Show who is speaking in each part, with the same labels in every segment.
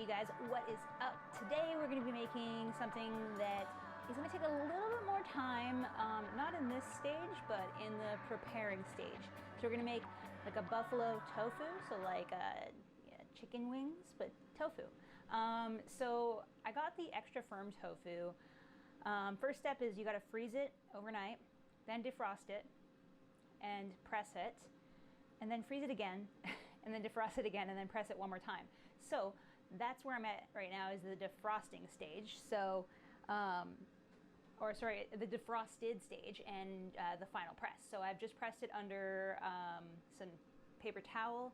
Speaker 1: you guys what is up. Today we're going to be making something that is going to take a little bit more time, not in this stage, but in the preparing stage. So we're going to make like a buffalo tofu, so like chicken wings, but tofu. So I got the extra firm tofu. First step is you got to freeze it overnight, then defrost it and press it, and then freeze it again, and then defrost it again, and then press it one more time. So that's where I'm at right now, is the defrosting stage. So, or sorry, the defrosted stage and the final press. So I've just pressed it under some paper towel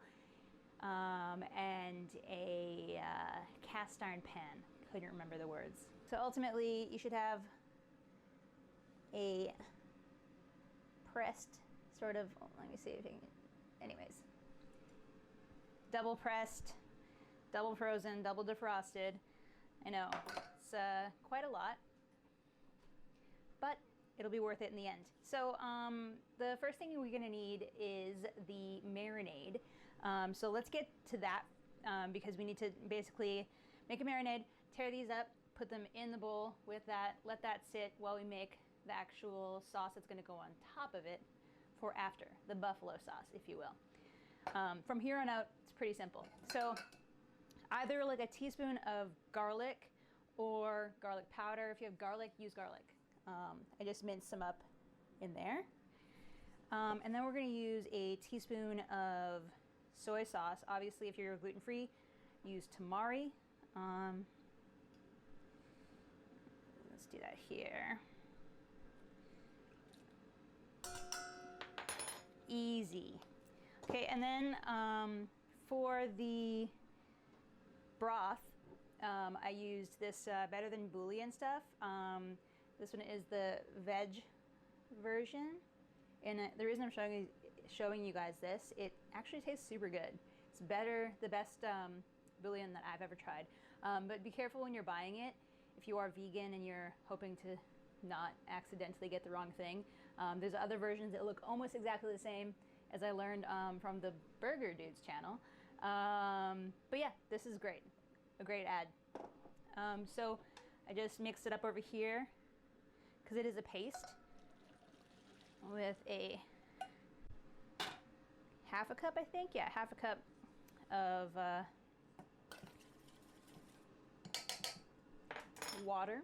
Speaker 1: and a cast iron pan. Couldn't remember the words. So ultimately, you should have a pressed sort of, let me see if you can, anyways. Double pressed, double frozen, double defrosted. I know, it's quite a lot, but it'll be worth it in the end. So the first thing we're gonna need is the marinade. So let's get to that because we need to basically make a marinade, tear these up, put them in the bowl with that, let that sit while we make the actual sauce that's gonna go on top of it for after, the buffalo sauce, if you will. From here on out, it's pretty simple. So either like a teaspoon of garlic or garlic powder. If you have garlic, use garlic. I just minced some up in there. And then we're gonna use a teaspoon of soy sauce. Obviously, if you're gluten-free, use tamari. Let's do that here. Easy. Okay, and then for the broth, I used this Better Than Bouillon stuff. This one is the veg version, and the reason I'm showing you guys this, it actually tastes super good. It's better, the best bouillon that I've ever tried. But be careful when you're buying it. If you are vegan and you're hoping to not accidentally get the wrong thing, there's other versions that look almost exactly the same, as I learned from the Burger Dude's channel. But yeah, this is great, a great ad. So I just mixed it up over here because it is a paste with a half a cup, I think. Yeah, half a cup of water.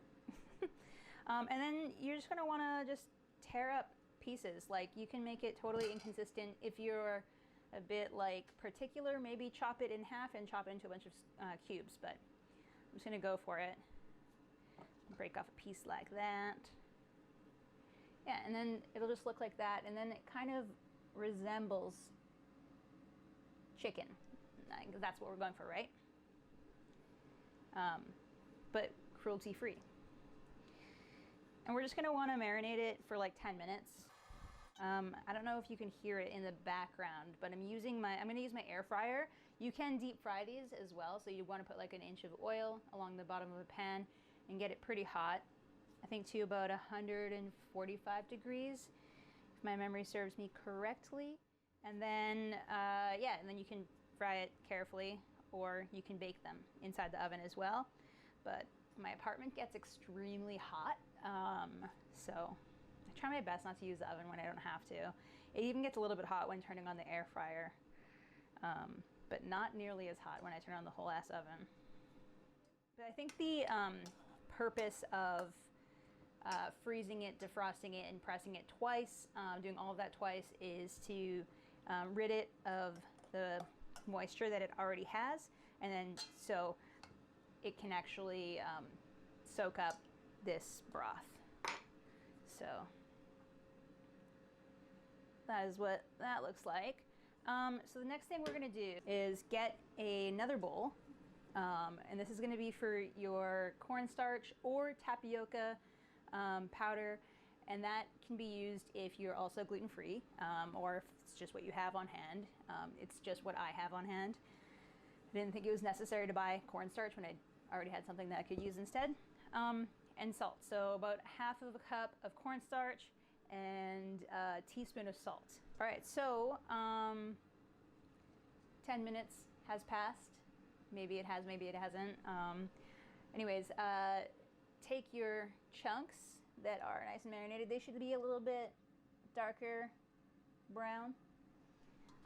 Speaker 1: And then you're just gonna wanna just tear up pieces. Like, you can make it totally inconsistent. If you're a bit like particular, maybe chop it in half and chop it into a bunch of cubes, but I'm just gonna go for it. Break off a piece like that. Yeah, and then it'll just look like that, and then it kind of resembles chicken. That's what we're going for, right? But cruelty-free. And we're just gonna wanna marinate it for like 10 minutes. I don't know if you can hear it in the background, but I'm gonna use my air fryer. You can deep fry these as well, so you wanna put like an inch of oil along the bottom of a pan and get it pretty hot. I think to about 145 degrees, if my memory serves me correctly. And then, yeah, and then you can fry it carefully, or you can bake them inside the oven as well. But my apartment gets extremely hot, so I try my best not to use the oven when I don't have to. It even gets a little bit hot when turning on the air fryer, but not nearly as hot when I turn on the whole ass oven. But I think the purpose of freezing it, defrosting it, and pressing it twice, doing all of that twice, is to rid it of the moisture that it already has, and then so it can actually soak up this broth. So that is what that looks like. So the next thing we're gonna do is get another bowl, and this is gonna be for your cornstarch or tapioca powder, and that can be used if you're also gluten-free, or if it's just what you have on hand. It's just what I have on hand. I didn't think it was necessary to buy cornstarch when I already had something that I could use instead. And salt. So about half of a cup of cornstarch and a teaspoon of salt. All right, so 10 minutes has passed. Maybe it has, maybe it hasn't. Anyways, take your chunks that are nice and marinated. They should be a little bit darker brown.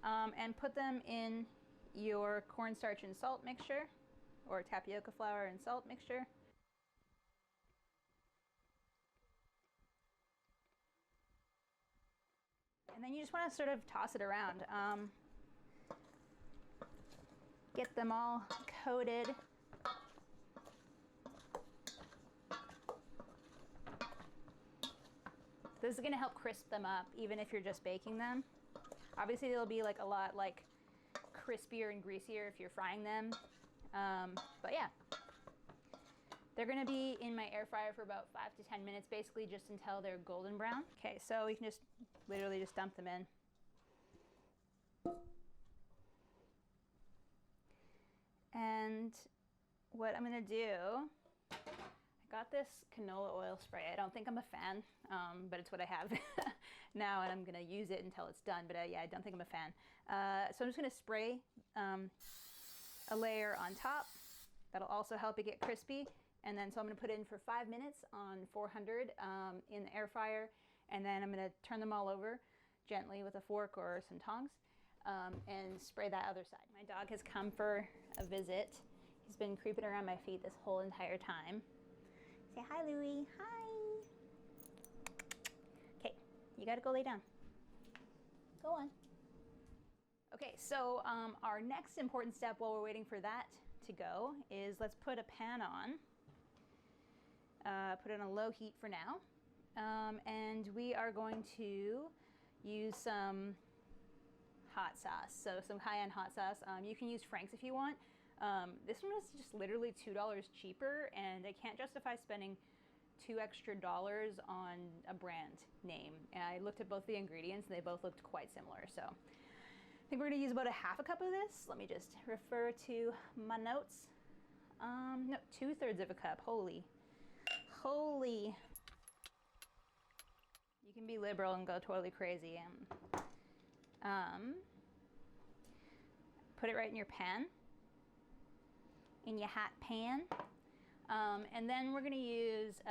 Speaker 1: And put them in your cornstarch and salt mixture, or tapioca flour and salt mixture. And then you just want to sort of toss it around. Get them all coated. This is going to help crisp them up, even if you're just baking them. Obviously, they'll be like a lot like crispier and greasier if you're frying them. But yeah, they're going to be in my air fryer for about 5 to 10 minutes, basically just until they're golden brown. Okay, so we can just literally just dump them in. And what I'm going to do, I got this canola oil spray. I don't think I'm a fan, but it's what I have now, and I'm going to use it until it's done. But yeah, I don't think I'm a fan. So I'm just going to spray a layer on top. That'll also help it get crispy. And then so I'm going to put it in for 5 minutes on 400 in the air fryer. And then I'm going to turn them all over gently with a fork or some tongs and spray that other side. My dog has come for a visit. He's been creeping around my feet this whole entire time. Say hi, Louie. Hi. Okay, you gotta go lay down. Go on. Okay, so our next important step while we're waiting for that to go is let's put a pan on. Put it on a low heat for now. And we are going to use some hot sauce. So some cayenne hot sauce. You can use Frank's if you want. This one is just literally $2 cheaper, and I can't justify spending $2 extra on a brand name. And I looked at both the ingredients, and they both looked quite similar. So I think we're gonna use about a half a cup of this. Let me just refer to my notes. No, 2/3 of a cup. Holy. You can be liberal and go totally crazy. Put it right in your pan. In your hot pan. And then we're gonna use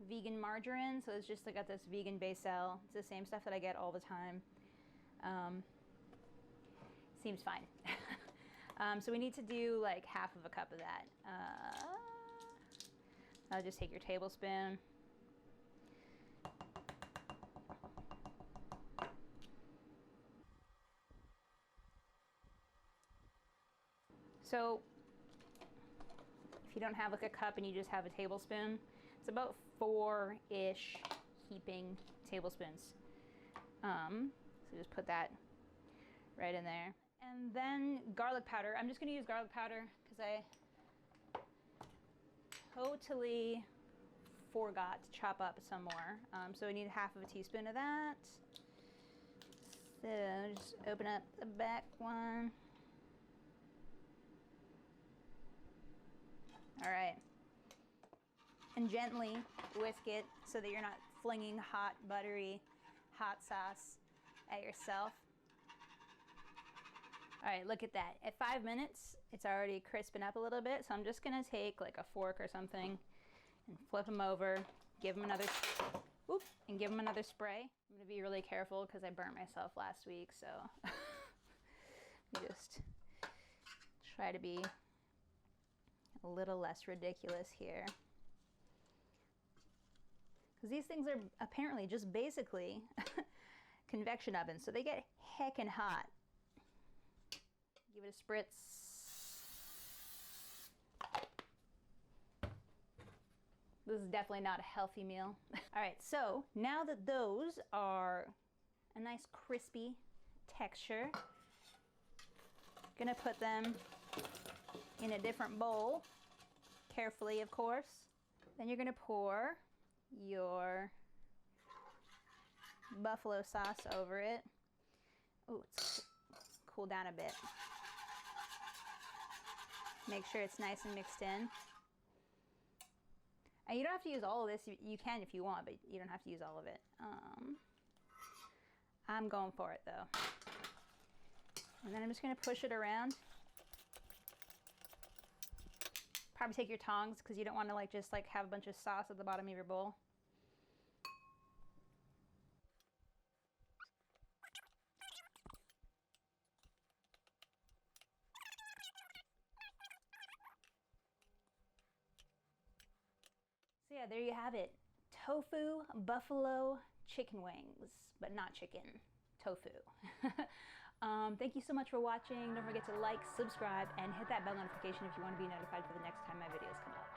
Speaker 1: vegan margarine. So it's just, I got this vegan basil. It's the same stuff that I get all the time. Seems fine. So we need to do like half of a cup of that. I'll just take your tablespoon. So if you don't have like a cup and you just have a tablespoon, it's about 4-ish heaping tablespoons. So just put that right in there. And then garlic powder. I'm just gonna use garlic powder because I totally forgot to chop up some more. So we need half of a teaspoon of that. So just open up the back one. All right, and gently whisk it so that you're not flinging hot, buttery, hot sauce at yourself. All right, look at that. At 5 minutes, it's already crisping up a little bit, so I'm just gonna take like a fork or something and flip them over, give them another, and give them another spray. I'm gonna be really careful because I burnt myself last week, so just try to be a little less ridiculous here. Because these things are apparently just basically convection ovens, so they get heckin' hot. Give it a spritz. This is definitely not a healthy meal. All right, so now that those are a nice crispy texture, gonna put them in a different bowl, carefully, of course. Then you're gonna pour your buffalo sauce over it. Oh, it's cool down a bit. Make sure it's nice and mixed in. And you don't have to use all of this. You can if you want, but you don't have to use all of it. I'm going for it though. And then I'm just gonna push it around. Probably take your tongs because you don't want to like just like have a bunch of sauce at the bottom of your bowl. So yeah, there you have it. Tofu buffalo chicken wings, but not chicken, tofu. Thank you so much for watching. Don't forget to like, subscribe, and hit that bell notification if you want to be notified for the next time my videos come up.